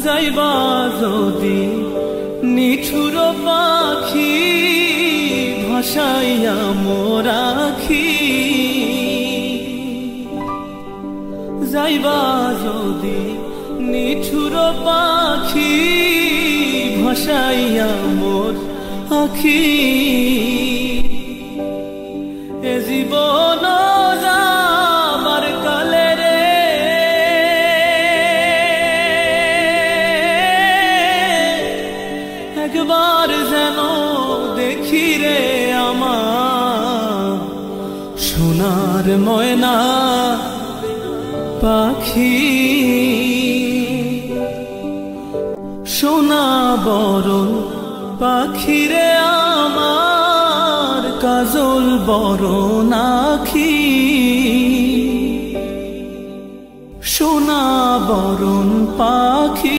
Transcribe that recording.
যাইবা যদি নিঠুর পাখি ভাসাইয়া মোরাখি যাইবা যদি নিঠুর পাখি ভাসাইয়া মোর আখি এ জীবন যাবার কালে রে একবার যেন দেখি রে আমার সোনার ময়না পাখি সোনা বরণ পাখি রে আমার কাজল বরণ আখি সোনা বরণ পাখি।